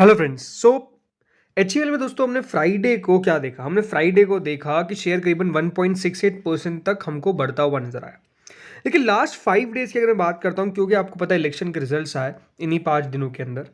Hello friends. HEL में दोस्तों हमने फ्राइडे को क्या देखा? हमने फ्राइडे को देखा कि शेयर करीबन 1.68% तक हमको बढ़ता हुआ नजर आया। लेकिन लास्ट 5 डेज की अगर मैं बात करता हूं, क्योंकि आपको पता है इलेक्शन के रिजल्ट्स आए इन्हीं 5 दिनों के अंदर।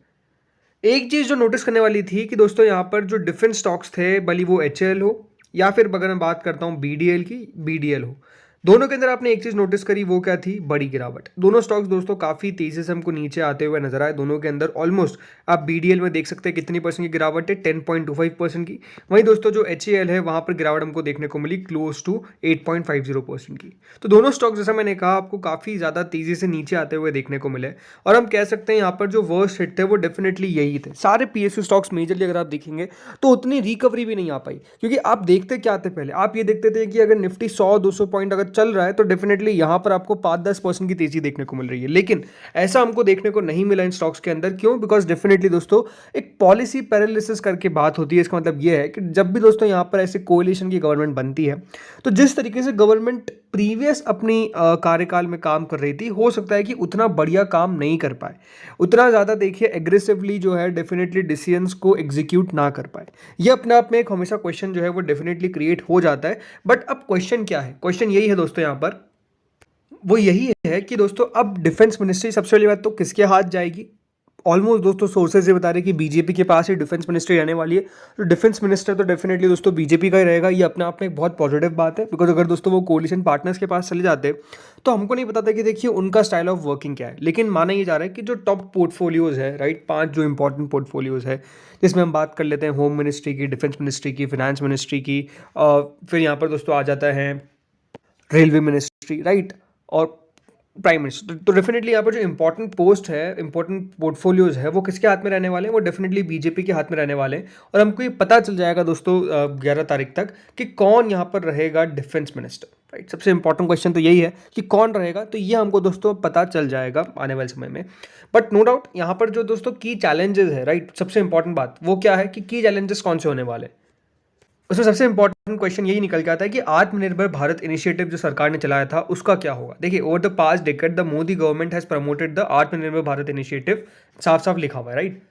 एक चीज जो नोटिस करने वाली थी कि दोस्तों यहाँ पर जो डिफरेंट स्टॉक्स थे, भले वो एचएएल हो या फिर अगर मैं बात करता हूँ बीडीएल की, बीडीएल हो, दोनों के अंदर आपने एक चीज नोटिस करी, वो क्या थी? बड़ी गिरावट। दोनों स्टॉक्स दोस्तों काफी तेजी से हमको नीचे आते हुए नजर आए। दोनों के अंदर ऑलमोस्ट आप बीडीएल में देख सकते हैं कितनी परसेंट की गिरावट है, 10.25% की। वहीं दोस्तों जो एचएएल है वहां पर गिरावट हमको देखने को मिली क्लोज टू 8.50% की। तो दोनों स्टॉक्स, जैसा मैंने कहा, आपको काफी ज्यादा तेजी से नीचे आते हुए देखने को मिले। और हम कह सकते हैं यहाँ पर जो वर्स्ट हिट थे वो डेफिनेटली यही थे। सारे पीएसयू स्टॉक्स मेजरली अगर आप देखेंगे तो उतनी रिकवरी भी नहीं आ पाई, क्योंकि आप देखते क्या थे पहले? आप ये देखते थे कि अगर निफ्टी 100-200 पॉइंट अगर चल रहा है तो डेफिनेटली यहाँ पर आपको 5-10% की तेजी देखने को मिल रही है। लेकिन ऐसा हमको देखने को नहीं मिला इन स्टॉक्स के अंदर। क्यों? बिकॉज डेफिनेटली दोस्तों एक पॉलिसी पैरालिसिस करके बात होती है। इसका मतलब ये है कि जब भी दोस्तों यहाँ पर ऐसे कोalition की गवर्नमेंट बनती है तो जिस तरीके से गवर्नमेंट प्रीवियस अपनी कार्यकाल में काम कर रही थी, हो सकता है कि उतना बढ़िया काम नहीं कर पाए, उतना ज़्यादा देखिए एग्रेसिवली जो है डेफिनेटली डिसीजंस को एग्जीक्यूट ना कर पाए। ये अपने आप में एक हमेशा क्वेश्चन जो है वो डेफिनेटली क्रिएट हो जाता है। बट अब क्वेश्चन क्या है? क्वेश्चन यही है दोस्तों, यहाँ पर वो यही है कि दोस्तों अब डिफेंस मिनिस्ट्री सबसे पहली बात तो किसके हाथ जाएगी? ऑलमोस्ट दोस्तों सोर्सेज ये बता रहे हैं कि बीजेपी के पास ही डिफेंस मिनिस्ट्री आने वाली है। तो डिफेंस मिनिस्टर तो डेफिनेटली दोस्तों बीजेपी का ही रहेगा। ये अपने आप में एक बहुत पॉजिटिव बात है, बिकॉज अगर दोस्तों वो कोलिशन पार्टनर्स के पास चले जाते तो हमको नहीं पता था कि देखिए उनका स्टाइल ऑफ वर्किंग क्या है। लेकिन माना ये जा रहा है कि जो टॉप पोर्टफोलियोज है, राइट, 5 जो इंपॉर्टेंट पोर्टफोलियोज है, जिसमें हम बात कर लेते हैं होम मिनिस्ट्री की, डिफेंस मिनिस्ट्री की, फिनेंस मिनिस्ट्री की, फिर यहाँ पर दोस्तों आ जाता है रेलवे मिनिस्ट्री, राइट, और प्राइम मिनिस्टर। तो डेफिनेटली यहाँ पर जो इंपॉर्टेंट पोस्ट है, इंपॉर्टेंट पोर्टफोलियोज है, वो किसके हाथ में रहने वाले हैं? वो डेफिनेटली बीजेपी के हाथ में रहने वाले हैं। और हमको ये पता चल जाएगा दोस्तों 11 तारीख तक कि कौन यहाँ पर रहेगा डिफेंस मिनिस्टर, राइट। सबसे इंपॉर्टेंट क्वेश्चन तो यही है कि कौन रहेगा, तो ये हमको दोस्तों पता चल जाएगा आने वाले समय में। बट नो डाउट यहाँ पर जो दोस्तों की चैलेंजेस है, राइट, सबसे इंपॉर्टेंट बात वो क्या है कि की चैलेंजेस कौन से होने वाले हैं? उसमें सबसे इंपॉर्टेंट क्वेश्चन यही निकल के आता है कि आत्मनिर्भर भारत इनिशिएटिव जो सरकार ने चलाया था उसका क्या होगा। देखिए, over the past decade the Modi government has promoted the आत्मनिर्भर भारत इनिशिएटिव। साफ साफ लिखा हुआ है, right,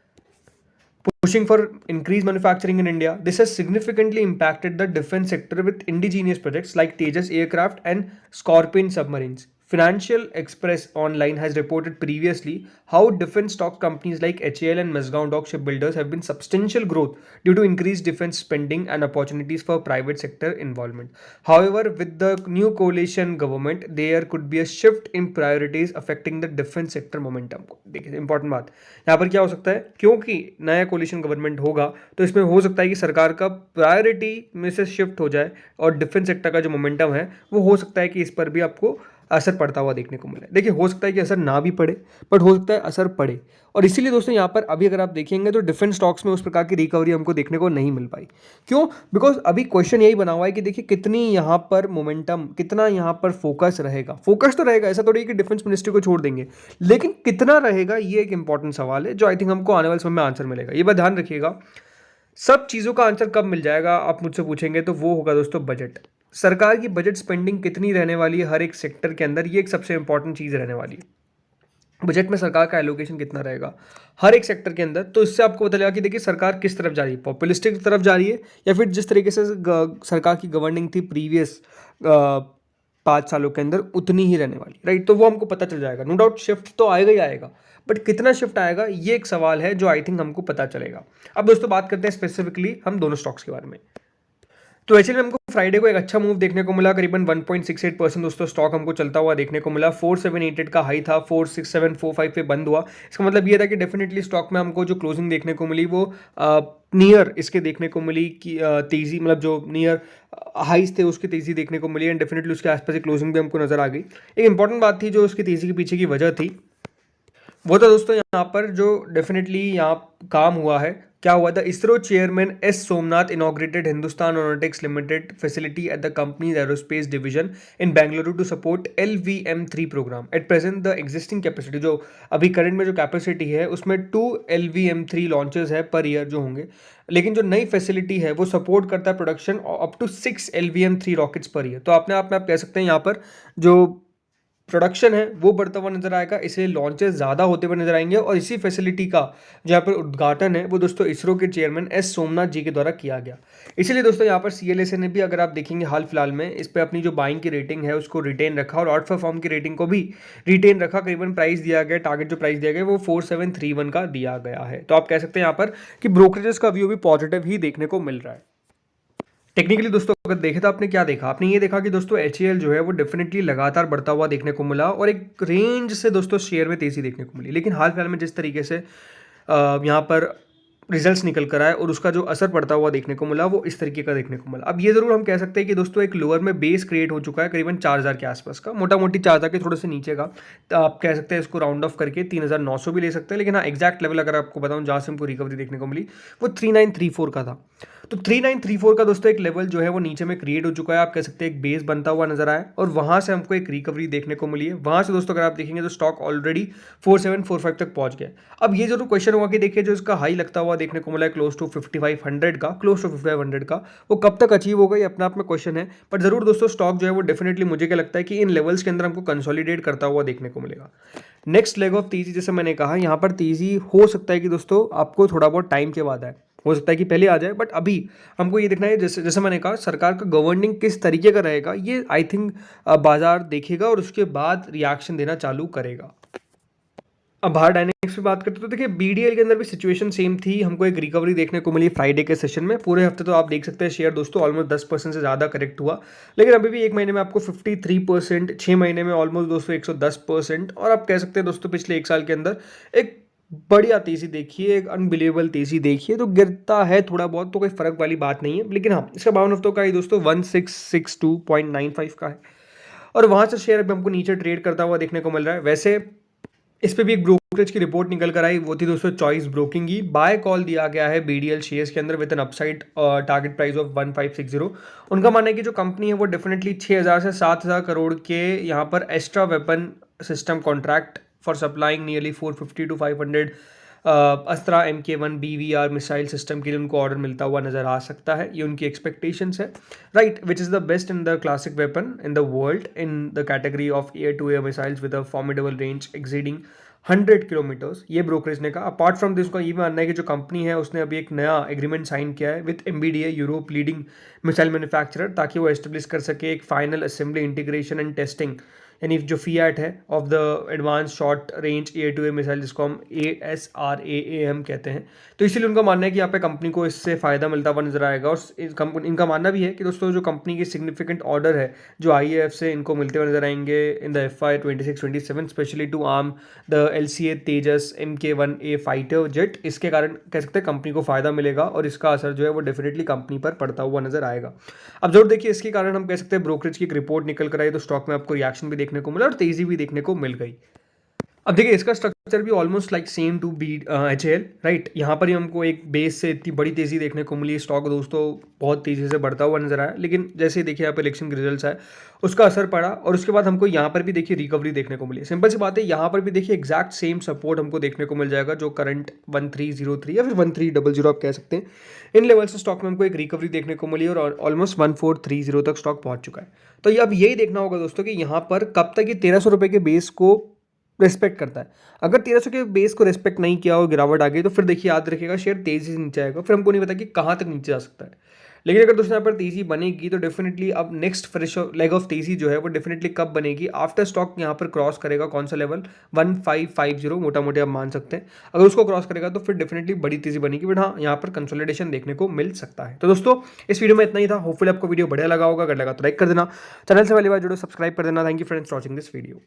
pushing for increased manufacturing in India. This has significantly impacted the defense sector with indigenous projects like Tejas aircraft and Scorpion submarines. Financial Express Online has reported previously how defense stock companies like HAL and Mazagon Dock shipbuilders have been substantial growth due to increased defense spending and opportunities for private sector involvement. However, with the new coalition government, there could be a shift in priorities affecting the defense sector momentum. देखिए important बात यहाँ पर क्या हो सकता है, क्योंकि नया कोलिशन गवर्नमेंट होगा तो इसमें हो सकता है कि सरकार का प्रायोरिटी में से शिफ्ट हो जाए और डिफेंस सेक्टर का जो मोमेंटम है वो हो सकता है कि इस पर भी आपको असर पड़ता हुआ देखने को मिले। देखिए, हो सकता है कि असर ना भी पड़े, बट हो सकता है असर पड़े। और इसीलिए दोस्तों यहाँ पर अभी अगर आप देखेंगे तो डिफेंस स्टॉक्स में उस प्रकार की रिकवरी हमको देखने को नहीं मिल पाई। क्यों? बिकॉज अभी क्वेश्चन यही बना हुआ है कि देखिए कितनी यहाँ पर मोमेंटम, कितना यहाँ पर फोकस रहेगा। फोकस तो रहेगा, ऐसा थोड़ी है कि डिफेंस मिनिस्ट्री को छोड़ देंगे, लेकिन कितना रहेगा ये एक इंपॉर्टेंट सवाल है जो आई थिंक हमको आने वाले समय में आंसर मिलेगा। ये बात ध्यान रखिएगा। सब चीज़ों का आंसर कब मिल जाएगा आप मुझसे पूछेंगे तो वो होगा दोस्तों बजट। सरकार की बजट स्पेंडिंग कितनी रहने वाली है हर एक सेक्टर के अंदर, ये एक सबसे इंपॉर्टेंट चीज़ रहने वाली है। बजट में सरकार का एलोकेशन कितना रहेगा हर एक सेक्टर के अंदर, तो इससे आपको पता चलेगा कि देखिए सरकार किस तरफ जा रही है, पॉपुलिस्टिक तरफ जा रही है या फिर जिस तरीके से सरकार की गवर्निंग थी प्रीवियस 5 सालों के अंदर उतनी ही रहने वाली, राइट। तो वो हमको पता चल जाएगा। नो डाउट शिफ्ट तो आएगा ही आएगा, बट कितना शिफ्ट आएगा ये एक सवाल है जो आई थिंक हमको पता चलेगा। अब दोस्तों बात करते हैं स्पेसिफिकली हम दोनों स्टॉक्स के बारे में। तो एक्चुअली हमको फ्राइडे को एक अच्छा मूव देखने को मिला, करीबन 1.68% दोस्तों स्टॉक हमको चलता हुआ देखने को मिला। 4788 का हाई था, 46745 पे बंद हुआ। इसका मतलब ये था कि डेफिनेटली स्टॉक में हमको जो क्लोजिंग देखने को मिली वो नियर इसके देखने को मिली कि तेज़ी, मतलब जो नियर हाइज थे उसकी तेज़ी देखने को मिली, एंड डेफिनेटली उसके आसपास क्लोजिंग भी हमको नजर आ गई। एक इंपॉर्टेंट बात थी जो उसकी तेज़ी के पीछे की वजह थी, वो तो दोस्तों यहाँ पर जो डेफिनेटली यहाँ काम हुआ है, क्या हुआ था? ISRO chairman S Somnath inaugurated Hindustan Aeronautics Limited facility at the company's aerospace division in Bengaluru to support LVM-3 programme. At present the existing capacity, जो अभी करंट में जो कैपेसिटी है उसमें 2 LVM-3 लॉन्चेस है पर ईयर जो होंगे, लेकिन जो नई फैसिलिटी है वो सपोर्ट करता है production up to 6 LVM-3 rockets per year. तो अपने आप में आप कह सकते हैं यहाँ पर जो प्रोडक्शन है वो बढ़ता हुआ नजर आएगा, इसलिए लॉन्चेस ज़्यादा होते हुए नजर आएंगे। और इसी फैसिलिटी का जहाँ पर उद्घाटन है वो दोस्तों इसरो के चेयरमैन एस सोमनाथ जी के द्वारा किया गया। इसीलिए दोस्तों यहाँ पर CLSA ने भी, अगर आप देखेंगे हाल फिलहाल में, इस पर अपनी जो बाइंग की रेटिंग है उसको रिटेन रखा और आउट फॉर्म की रेटिंग को भी रिटेन रखा। करीबन प्राइस दिया गया, टारगेट जो प्राइस दिया गया वो 4731 का दिया गया है। तो आप कह सकते हैं यहाँ पर कि ब्रोकरेजेस का व्यू भी पॉजिटिव ही देखने को मिल रहा है। टेक्निकली दोस्तों अगर देखे तो आपने क्या देखा, आपने ये देखा कि दोस्तों HAL जो है वो डेफिनेटली लगातार बढ़ता हुआ देखने को मिला और एक रेंज से दोस्तों शेयर में तेजी देखने को मिली। लेकिन हाल फिलहाल में जिस तरीके से यहाँ पर रिजल्ट्स निकल कर आए और उसका जो असर पड़ता हुआ देखने को मिला वो इस तरीके का देखने को मिला। अब ये जरूर हम कह सकते हैं कि दोस्तों एक लोअर में बेस क्रिएट हो चुका है करीबन 4000 के आसपास का, मोटा मोटी 4000 के थोड़े से नीचे का। तो आप कह सकते हैं इसको राउंड ऑफ करके 3900 भी ले सकते हैं। लेकिन हाँ, एग्जैक्ट लेवल अगर आपको बताऊं जहाँ से हमको रिकवरी देखने को मिली वो 3934 का था। तो 3934 का दोस्तों एक लेवल जो है वो नीचे में क्रिएट हो चुका है। आप कह सकते हैं एक बेस बनता हुआ नजर आया और वहां से हमको एक रिकवरी देखने को मिली है। वहां से दोस्तों अगर आप देखेंगे तो स्टॉक ऑलरेडी 4745 तक पहुंच गया। अब ये जरूर क्वेश्चन हुआ कि देखिए जो इसका हाई लगता हुआ देखने को मिला है क्लोज टू 5500 का, क्लोज टू 5500 का, वो कब तक अचीव होगा ये अपने आप में क्वेश्चन है। पर जरूर दोस्तों स्टॉक जो है वो डेफिनेटली मुझे क्या लगता है कि इन लेवल्स के अंदर हमको कंसोलिडेट करता हुआ देखने को मिलेगा। नेक्स्ट लेग ऑफ तेजी, जैसे मैंने कहा यहाँ पर तेजी हो सकता है कि दोस्तों आपको थोड़ा बहुत टाइम के बाद आए, हो सकता है कि पहले आ जाए, बट अभी हमको ये देखना है जैसे जैसे मैंने कहा सरकार का गवर्निंग किस तरीके का रहेगा ये आई थिंक बाजार देखेगा और उसके बाद रिएक्शन देना चालू करेगा। अब बाहर डायनेमिक्स पे बात करते तो देखिए BDL के अंदर भी सिचुएशन सेम थी। हमको एक रिकवरी देखने को मिली फ्राइडे के सेशन में। पूरे हफ्ते तो आप देख सकते हैं शेयर दोस्तों ऑलमोस्ट 10% से ज़्यादा करेक्ट हुआ, लेकिन अभी भी एक महीने में आपको 53%, 6 महीने में ऑलमोस्ट दोस्तों 110%, और आप कह सकते हैं दोस्तों पिछले एक साल के अंदर एक बढ़िया तेजी देखिए, एक अनबिलीवेबल तेजी देखिए। तो गिरता है थोड़ा बहुत तो कोई फर्क वाली बात नहीं है, लेकिन हाँ इसका 52 हफ्तों का ही दोस्तों 1662.95 का है और वहां से शेयर अभी हमको नीचे ट्रेड करता हुआ देखने को मिल रहा है। वैसे इस पे भी एक ब्रोकरेज की रिपोर्ट निकल कर आई, वो थी दोस्तों चॉइस ब्रोकिंग की। बाय कॉल दिया गया है BDL शेयर्स के अंदर with N upside target price of 1560। उनका मानना है कि जो कंपनी है वो डेफिनेटली 6000 से 7000 करोड़ के यहाँ पर extra weapon system contract for supplying nearly 450 to 500 अस्त्रा MK1 BVR missile system के लिए उनको ऑर्डर मिलता हुआ नजर आ सकता है। ये उनकी एक्सपेक्टेशंस है, right, which is the best in the classic weapon in the world in the category of air to air missiles with a formidable range exceeding 100 kilometres. ये ब्रोकरेज ने कहा। अपार्ट फ्रॉम दिस, का ये मानना है कि जो कंपनी है उसने अभी एक नया एग्रीमेंट साइन किया है with MBDA, Europe leading missile manufacturer, ताकि वो एस्टेब्लिश कर सके एक final assembly integration and testing, यानी जो FIAT है of the advance short range air to air missile, जिसको हम ASRAAM कहते हैं। तो इसीलिए उनका मानना है कि यहाँ पे कंपनी को इससे फायदा मिलता हुआ नजर आएगा। और इनका मानना भी है कि दोस्तों जो कंपनी की सिग्निफिकेंट ऑर्डर है जो IAF से इनको मिलते हुए नजर आएंगे in the FY 26-27, specially to arm the LCA Tejas MK1A fighter jet. इसके कारण कह सकते हैं कंपनी को फायदा मिलेगा और इसका असर जो है वो डेफिनेटली कंपनी पर पड़ता हुआ नजर आएगा। अब जरूर देखिए इसके कारण हम कह सकते हैं ब्रोकरेज की एक रिपोर्ट निकल कर आई तो स्टॉक में आपको रिएक्शन भी देखने को मिला और तेजी भी देखने को मिल गई। अब देखिए इसका स्ट्रक्चर भी almost like same to HAL, right. यहाँ पर ही हमको एक बेस से इतनी बड़ी तेजी देखने को मिली। स्टॉक दोस्तों बहुत तेजी से बढ़ता हुआ नजर आया, लेकिन जैसे ही देखिए यहाँ पर इलेक्शन के रिजल्ट्स आए उसका असर पड़ा और उसके बाद हमको यहाँ पर भी देखिए रिकवरी देखने को मिली। सिंपल सी बात है, यहाँ पर भी देखिए एग्जैक्ट सेम सपोर्ट हमको देखने को मिल जाएगा जो करंट 1303 या फिर 1300 आप कह सकते हैं। इन लेवल से स्टॉक में हमको एक रिकवरी देखने को मिली और ऑलमोस्ट 1430 तक स्टॉक पहुंच चुका है। तो ये अब यही देखना होगा दोस्तों कि यहाँ पर कब तक ये 1300 रुपये के बेस को रिस्पेक्ट करता है। अगर 1300 के बेस को रिस्पेक्ट नहीं किया और गिरावट आ गई तो फिर देखिए याद रखिएगा शेयर तेजी से नीचे आएगा, फिर हमको नहीं पता कि कहाँ तक नीचे जा सकता है। लेकिन अगर दोस्तों यहाँ पर तेजी बनेगी तो डेफिनेटली अब नेक्स्ट फ्रेश लेग ऑफ तेजी जो है वो डेफिनेटली कब बनेगी, आफ्टर स्टॉक यहाँ पर क्रॉस करेगा कौन सा लेवल 1550 मोटा मोटे आप मान सकते हैं। अगर उसको क्रॉस करेगा तो फिर डेफिनेटली बड़ी तेजी बनेगी, बट हाँ यहाँ पर कंसोलिडेशन देखने को मिल सकता है। तो दोस्तों इस वीडियो में इतना ही था। होपफुली आपको वीडियो बढ़िया लगा होगा, अगर लगा तो लाइक कर देना, चैनल से पहली बार जुड़ो सब्सक्राइब कर देना। Thank you friends watching this video.